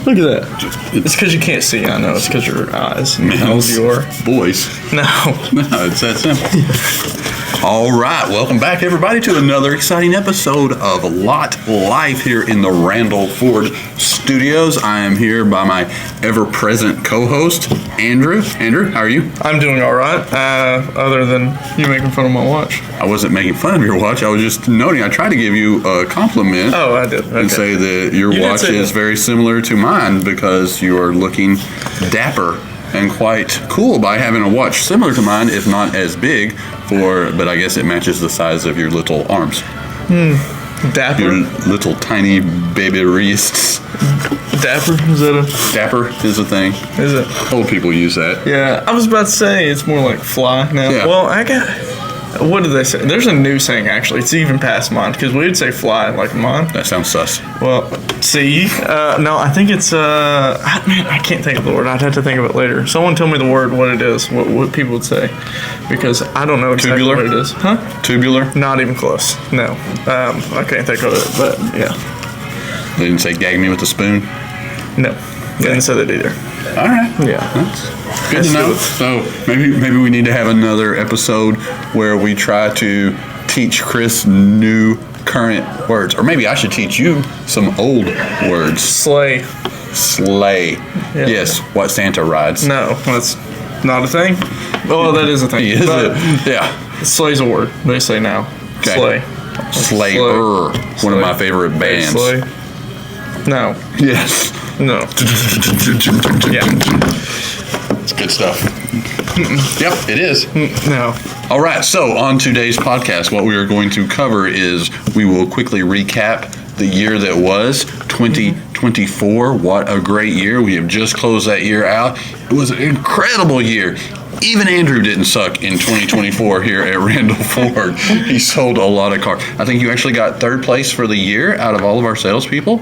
Look at that. It's because you can't see. I know. It's because your eyes. Males, your boys. No, it's that simple. All right, welcome back, everybody, to another exciting episode of LotLife here in the Randall Ford Studios. I am here by my ever-present co-host, Andrew. Andrew, how are you? I'm doing all right. Other than you making fun of my watch. I wasn't making fun of your watch. I was just noting. I tried to give you a compliment. Oh, I did. Okay. And say that your watch is very similar to mine because you are looking dapper and quite cool by having a watch similar to mine, if not as big, but I guess it matches the size of your little arms. Dapper? Your little tiny baby wrists. Dapper? Is that a... Dapper is a thing. Is it? Old people use that. Yeah, I was about to say it's more like fly now. Yeah. Well, what did they say? There's a new saying, actually. It's even past mine, because we would say fly like mine. That sounds sus. Well, see? No, I think it's, man, I can't think of the word. I'd have to think of it later. Someone tell me the word, what it is, what people would say, because I don't know exactly Tubular? what it is. Huh? Tubular? Not even close. No. I can't think of it, but yeah. They didn't say gag me with a spoon? No. They didn't say that either. All right. Yeah. That's good to know. So maybe we need to have another episode where we try to teach Chris new current words. Or maybe I should teach you some old words. Slay. Slay. Yeah. Yes, what Santa rides. No, that's not a thing. Oh, that is a thing. Is it? Yeah. Slay's a word, they say now. Okay. Slay. Slayer. One of my favorite bands. Slay. No. Yes. No. Yeah. It's good stuff. Yep, it is. No. All right, so on today's podcast, what we are going to cover is we will quickly recap the year that was 2024. What a great year. We have just closed that year out. It was an incredible year. Even Andrew didn't suck in 2024 here at Randall Ford. He sold a lot of cars. I think you actually got third place for the year out of all of our salespeople.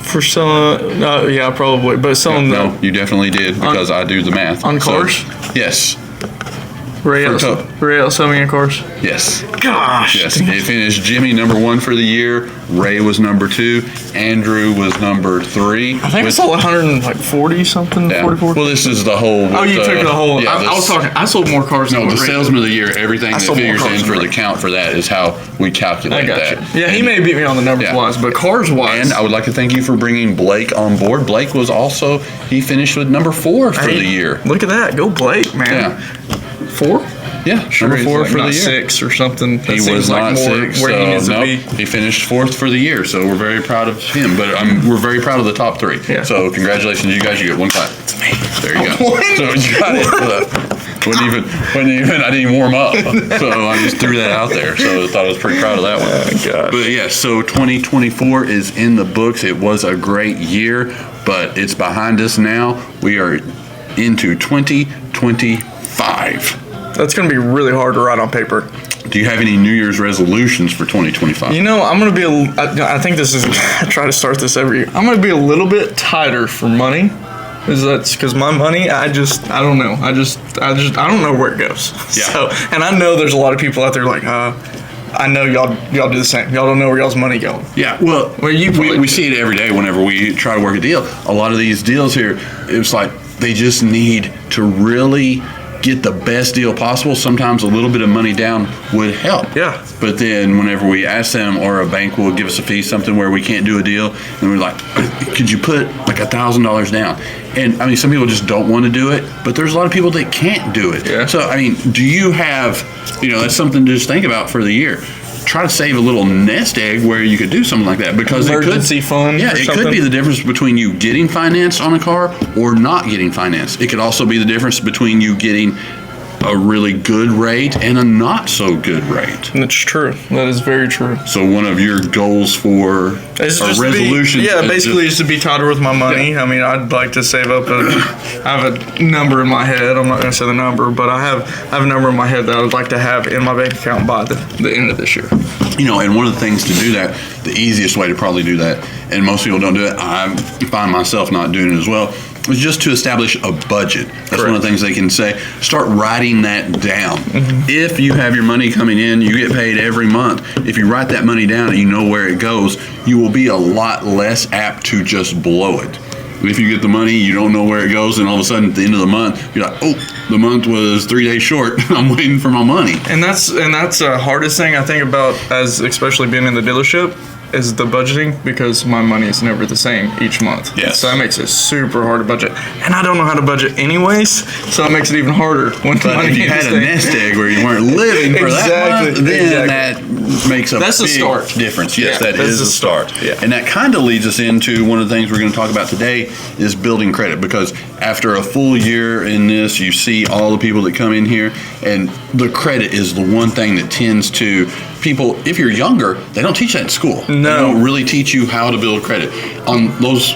For some, yeah, probably. But some, No, you definitely did because I do the math. On cars? Yes. Ray selling in cars? Yes. Gosh. Yes. It finished Jimmy number 1 for the year. Ray was number 2. Andrew was number 3. I think I sold 140 something, Yeah. 44. Well, this is the whole. Oh, you took the whole. Yeah, I was talking. I sold more cars. No, than the Ray salesman did. of the year, everything that figures in for the count for that is how we calculate I got that. you. Yeah, he may beat me on the numbers wise, but cars wise. And I would like to thank you for bringing Blake on board. Blake was also, he finished with number 4 for the year. Look at that. Go Blake, man. Yeah. 4? Yeah, Sure, number 4 like for the not year. 6 or something. That He seems was like not more 6, where he needs so to be. he finished 4th for the year, so we're very proud of him. But we're very proud of the top 3. Yeah. So congratulations, you guys. You get 1 clap. It's me. There you go. So you got it. Wouldn't even. I didn't even warm up, so I just threw that out there. So I thought I was pretty proud of that one. Oh, gosh. But yeah, so 2024 is in the books. It was a great year, but it's behind us now. We are into 2025. That's going to be really hard to write on paper. Do you have any New Year's resolutions for 2025? You know, I'm going to be, I think this is, I try to start this every year. I'm going to be a little bit tighter for money. Because my money, I don't know. I don't know where it goes. Yeah. So, and I know there's a lot of people out there like, I know y'all do the same. Y'all don't know where y'all's money going. Yeah, well, we see it every day whenever we try to work a deal. A lot of these deals here, it's like they just need to really get the best deal possible. Sometimes a little bit of money down would help. Yeah. But then whenever we ask them, or a bank will give us a fee, something where we can't do a deal, and we're like, could you put like $1,000 down? And I mean, some people just don't want to do it, but there's a lot of people that can't do it. Yeah. So, I mean, do you have, that's something to just think about for the year. Try to save a little nest egg where you could do something like that, because emergency fund. Yeah, it could be the difference between you getting financed on a car or not getting financed. It could also be the difference between you getting a really good rate and a not so good rate. That's true. That is very true. So one of your goals for resolutions, basically is to be tighter with my money. Yeah. I mean, I'd like to save up I have a number in my head. I'm not going to say the number, but I have a number in my head that I would like to have in my bank account by the end of this year. And one of the things to do that, the easiest way to probably do that, and most people don't do it, I find myself not doing it as well, is just to establish a budget. That's Correct. one of the things they can say. Start writing that down. Mm-hmm. If you have your money coming in, you get paid every month. If you write that money down and you know where it goes, you will be a lot less apt to just blow it. if you get the money, you don't know where it goes, and all of a sudden at the end of the month, you're like, oh, the month was 3 days short. I'm waiting for my money. And that's the hardest thing I think about, as especially being in the dealership, is the budgeting, because my money is never the same each month. Yes. So that makes it super hard to budget. And I don't know how to budget anyways, so that makes it even harder when the But money if you had a nest egg where you weren't living for that month, then that makes a That's big a start. difference. Yes, Yeah, that that's is a a start. start. Yeah. And that kind of leads us into one of the things we're going to talk about today is building credit, because after a full year in this, you see all the people that come in here, and the credit is the one thing that tends to people, if you're younger, they don't teach that in school. No. They don't really teach you how to build credit. On those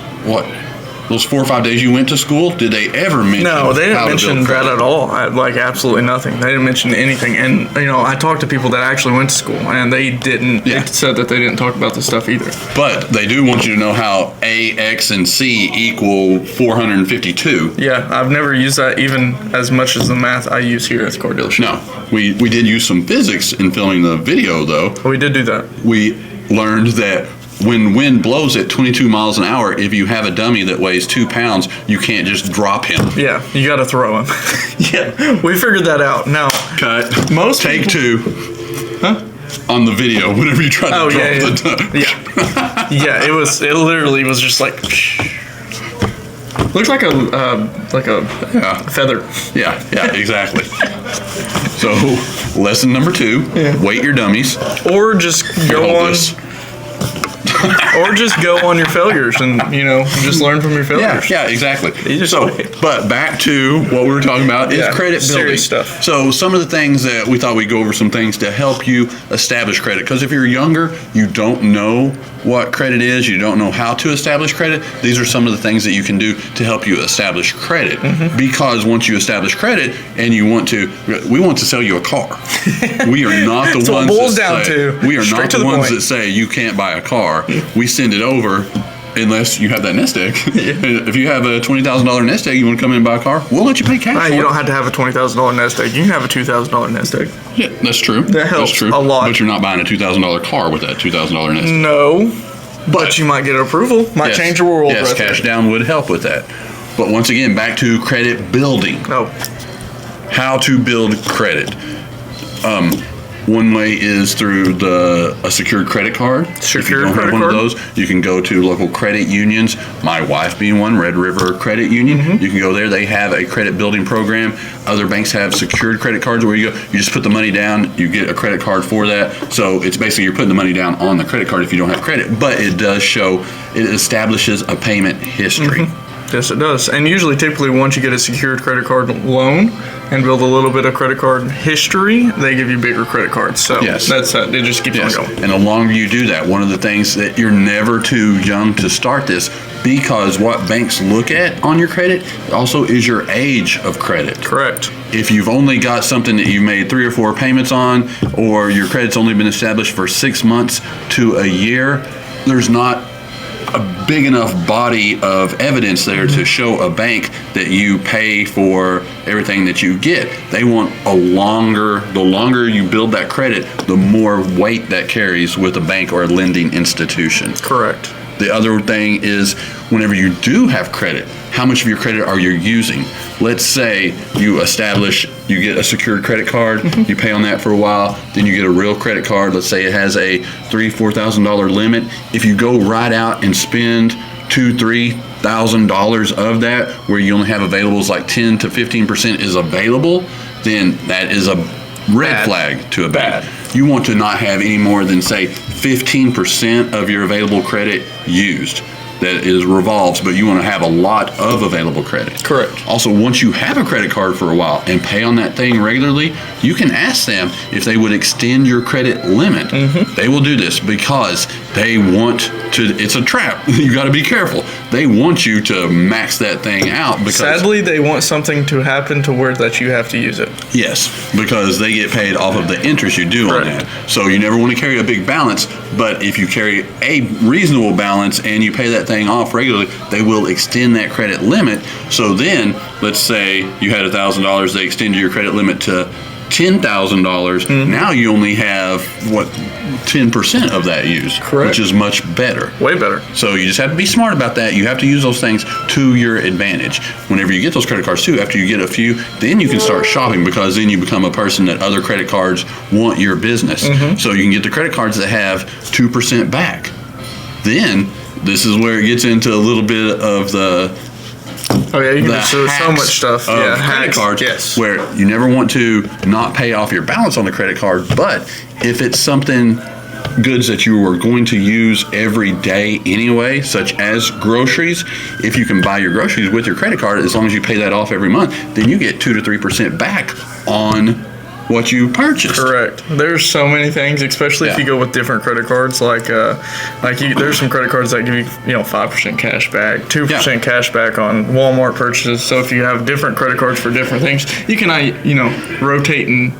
4 or 5 days you went to school, did they ever mention No, they how didn't to build mention that credit? at all. Like absolutely nothing. They didn't mention anything. And I talked to people that actually went to school, and they didn't. Yeah. They said that they didn't talk about this stuff either. But they do want you to know how A, X, and C equal 452. Yeah, I've never used that even as much as the math I use here at the car dealership. No, we did use some physics in filming the video, though. We did do that. We learned that when wind blows at 22 miles an hour, if you have a dummy that weighs 2 pounds, you can't just drop him. Yeah, you got to throw him. Yeah, we figured that out. Now, Cut. most Take people, 2 Huh? on the video whenever you try to Oh drop yeah, the dummy. yeah, yeah. It literally was just like looked like a Yeah. feather. Yeah, exactly. So, lesson number 2, weight your dummies. Or just go Hold on. this. Or just go on your failures and just learn from your failures. Yeah, exactly. You just So, wait. but back to what we were talking about is Yeah, credit building. serious stuff. So some of the things that we thought we'd go over, some things to help you establish credit. Because if you're younger, you don't know what credit is, you don't know how to establish credit. These are some of the things that you can do to help you establish credit. Mm-hmm. Because once you establish credit and we want to sell you a car. We are not the That's what ones it boils that down say, to. we are Straight not to the the ones point. that say you can't buy a car. We send it over. Unless you have that nest egg. If you have a $20,000 nest egg, you want to come in and buy a car, we'll let you pay cash for You it. don't have to have a $20,000 nest egg. You can have a $2,000 nest egg. Yeah, that's true. That helps that's true. a lot. But you're not buying a $2,000 car with that $2,000 nest egg. No, but you might get approval. Might Yes. change your world. Yes, right cash there. down would help with that. But once again, back to credit building. No. How to build credit. One way is through a secured credit card. If you Secured don't have credit one card? of those, you can go to local credit unions. My wife being one, Red River Credit Union. Mm-hmm. You can go there. They have a credit building program. Other banks have secured credit cards where you go, you just put the money down, you get a credit card for that. So it's basically you're putting the money down on the credit card if you don't have credit, but it does show, it establishes a payment history. Mm-hmm. Yes, it does. And usually, typically, once you get a secured credit card loan and build a little bit of credit card history, they give you bigger credit cards. So Yes. that's it. It just keeps Yes. on going. And the longer you do that, one of the things that you're never too young to start this, because what banks look at on your credit also is your age of credit. Correct. If you've only got something that you've made 3 or 4 payments on, or your credit's only been established for 6 months to a year, there's not a big enough body of evidence there to show a bank that you pay for everything that you get. They want the longer you build that credit, the more weight that carries with a bank or a lending institution. Correct. The other thing is, whenever you do have credit, how much of your credit are you using? Let's say you get a secured credit card, you pay on that for a while, then you get a real credit card. Let's say it has a $3,000-$4,000 limit. If you go right out and spend $2,000-$3,000 of that, where you only have availables like 10 to 15% is available, then that is a red Bad. flag to a bank. Bad. You want to not have any more than, say, 15% of your available credit used. That is revolves, but you want to have a lot of available credit. Correct. Also, once you have a credit card for a while and pay on that thing regularly, you can ask them if they would extend your credit limit. Mm-hmm. They will do this because they want to, it's a trap. You got to be careful. They want you to max that thing out because Sadly, they want something to happen to where that you have to use it. yes, because they get paid off of the interest you do on Correct. that. So you never want to carry a big balance, but if you carry a reasonable balance and you pay that thing off regularly, they will extend that credit limit. So then, let's say you had $1,000, they extended your credit limit to $10,000, now you only have, 10% of that used. Correct. Which is much better. Way better. So you just have to be smart about that. You have to use those things to your advantage. Whenever you get those credit cards too, after you get a few, then you can start shopping, because then you become a person that other credit cards want your business. So you can get the credit cards that have 2% back. Then this is where it gets into a little bit of the Oh yeah, you can do so hacks much stuff. of Yeah, credit cards, yes. where you never want to not pay off your balance on the credit card, but if it's something, goods that you are going to use every day anyway, such as groceries, if you can buy your groceries with your credit card, as long as you pay that off every month, then you get 2 to 3% back on what you purchased. Correct. There's so many things, especially if you go with different credit cards. There's some credit cards that give you 5% cash back, 2% cash back on Walmart purchases. So if you have different credit cards for different things, you can rotate and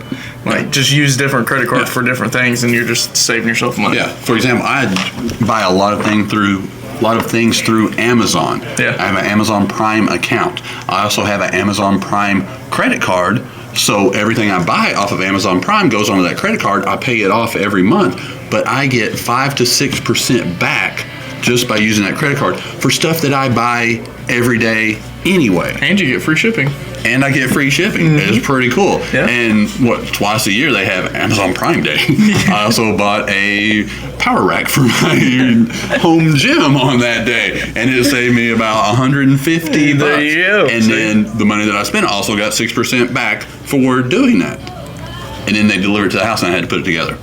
just use different credit cards for different things, and you're just saving yourself money. Yeah. For example, I buy a lot of things through Amazon. Yeah. I have an Amazon Prime account. I also have an Amazon Prime credit card. So everything I buy off of Amazon Prime goes onto that credit card. I pay it off every month, but I get 5 to 6% back just by using that credit card for stuff that I buy every day anyway. And you get free shipping. And I get free shipping. It's pretty cool. Yeah. And twice a year they have Amazon Prime Day. I also bought a power rack for my home gym on that day, and it saved me about $150. There you go. And then the money that I spent, I also got 6% back for doing that. And then they delivered it to the house, and I had to put it together.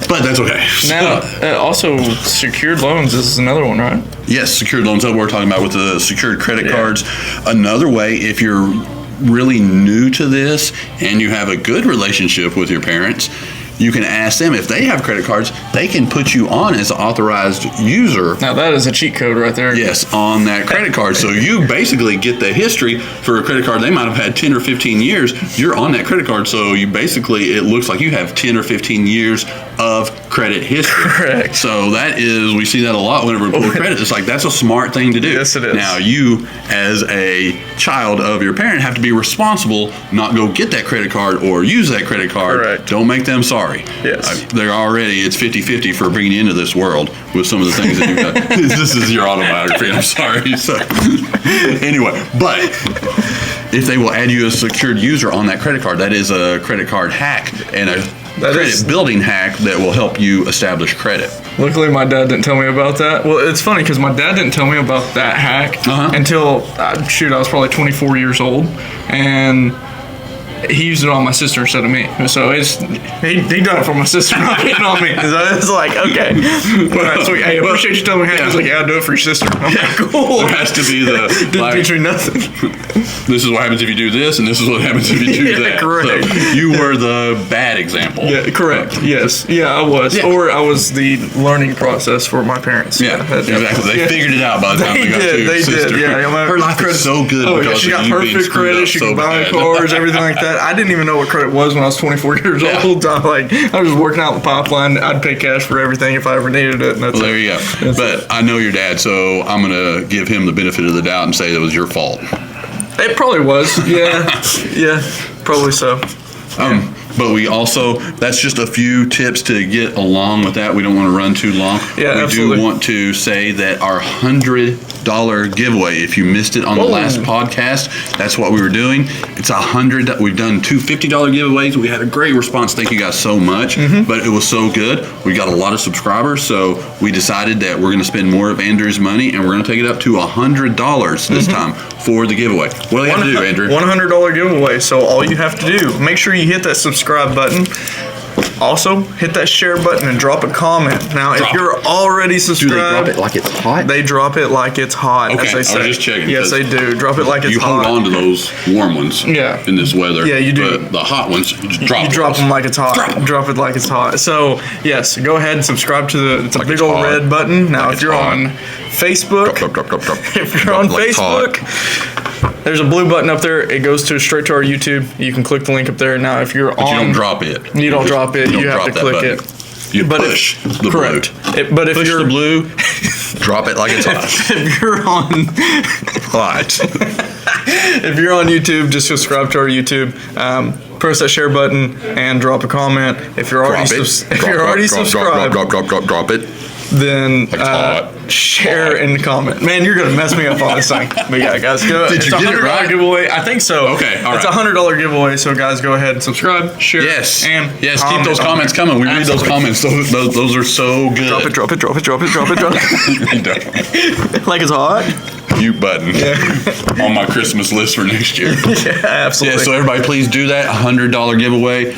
But that's okay. Now, also secured loans. This is another one, right? Yes, secured loans that we're talking about with the secured credit cards. Another way, if you're really new to this and you have a good relationship with your parents, you can ask them if they have credit cards. They can put you on as an authorized user. Now that is a cheat code right there. Yes, on that credit card. So you basically get the history for a credit card. They might have had 10 or 15 years. You're on that credit card. So you basically, it looks like you have 10 or 15 years of credit history. Correct. So we see that a lot whenever we pull credit. It's like, that's a smart thing to do. Yes, it is. Now you, as a child of your parent, have to be responsible, not go get that credit card or use that credit card. Correct. Don't make them sorry. Yes. It's 50-50 for bringing you into this world with some of the things that you've done. This is your autobiography. I'm sorry. So anyway, but if they will add you a secured user on that credit card, that is a credit card hack and a credit building hack that will help you establish credit. Luckily, my dad didn't tell me about that. Well, it's funny because my dad didn't tell me about that hack until, I was probably 24 years old. And he used it on my sister instead of me. So he done it for my sister, not hitting on me. So it's like, okay. All right, so I appreciate you telling me. He's like, I'll do it for your sister. I'm like, cool. There has to be didn't teach me nothing. This is what happens if you do this, and this is what happens if you do that. Correct. So you were the bad example. Yeah, correct. Yes. Yeah, I was. Yeah. Or I was the learning process for my parents. Yeah, exactly. They figured it out by the time they got to your sister. Did. Yeah, her life is so good because she got perfect credit. She could buy cars, everything like that. I didn't even know what credit was when I was 24 years old. I was just working out the pipeline. I'd pay cash for everything if I ever needed it. And there you go. But I know your dad, so I'm going to give him the benefit of the doubt and say that was your fault. It probably was. Yeah. Yeah, probably so. But we also, that's just a few tips to get along with that. We don't want to run too long. Yeah, we absolutely. do want to say that our $100 giveaway, if you missed it on the last podcast, that's what we were doing. It's $100. We've done two $50 giveaways. We had a great response. Thank you guys so much. But it was so good. We got a lot of subscribers, so we decided that we're going to spend more of Andrew's money, and we're going to take it up to $100 this time for the giveaway. What do they have to do, Andrew? $100 giveaway. So all you have to do, make sure you hit that subscribe button. Also, hit that share button and drop a comment. Now, if you're already subscribed, do they drop it like it's hot? They drop it like it's hot, okay, as they say. I was just checking. Yes, they do. Drop it like it's hot. You hold on to those warm ones in this weather. Yeah, you do. But the hot ones, you just drop them. You drop them like it's hot. Drop it like it's hot. So, yes, go ahead and subscribe to it's a big old red button. Now, if you're on Facebook, if you're on Facebook, there's a blue button up there. It goes straight to our YouTube. You can click the link up there. Now, if you're on... you don't drop it. You don't drop it. You have to click it. You push the blue. But if you're the blue, drop it like it's hot. If you're on... Hot. If you're on YouTube, just subscribe to our YouTube. press that share button and drop a comment. If you're already subscribed, drop it. then share and comment. Man, you're gonna mess me up on this thing. But yeah, guys, go. Did you get it right? Giveaway. I think so. Okay, all It's right. $100 giveaway. So guys, go ahead and subscribe, share, and yes. Keep those comments coming. We read those comments. Those are so good. Drop it. Like it's hot. Mute button on my Christmas list for next year. Yeah, absolutely. Yeah, so everybody please do that. $100 giveaway.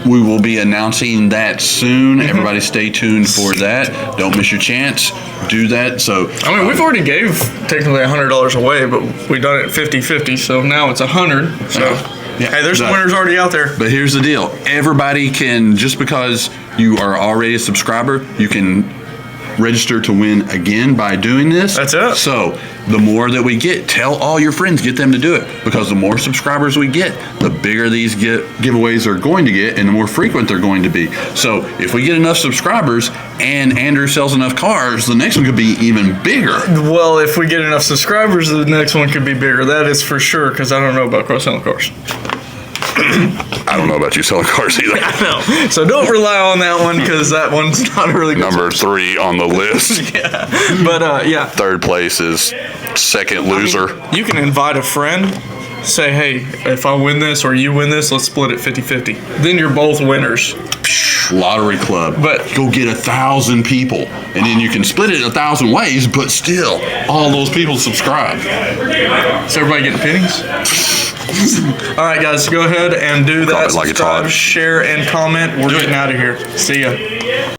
We will be announcing that soon. Everybody stay tuned for that. Don't miss your chance. Do that. So I mean, we've already gave technically $100 away, but we done it 50-50, so now it's 100. So hey, there's some winners already out there. But here's the deal. Everybody can, just because you are already a subscriber, you can register to win again by doing this. That's it. So the more that we get, tell all your friends, get them to do it, because the more subscribers we get, the bigger these giveaways are going to get and the more frequent they're going to be. So if we get enough subscribers and Andrew sells enough cars, the next one could be even bigger. Well, if we get enough subscribers, the next one could be bigger. That is for sure, because I don't know about cross-selling cars. I don't know about you selling cars either. I know. So don't rely on that one, because that one's not really good. Number 3 on the list. Yeah. But yeah. Third place is second loser. I mean, you can invite a friend, say, hey, if I win this or you win this, let's split it 50-50. Then you're both winners. Lottery club. But go get 1,000 people, and then you can split it 1,000 ways, but still all those people subscribe. Is everybody getting pennies? All right, guys, go ahead and do that. Like Subscribe, share, and comment. We're getting out of here. See ya.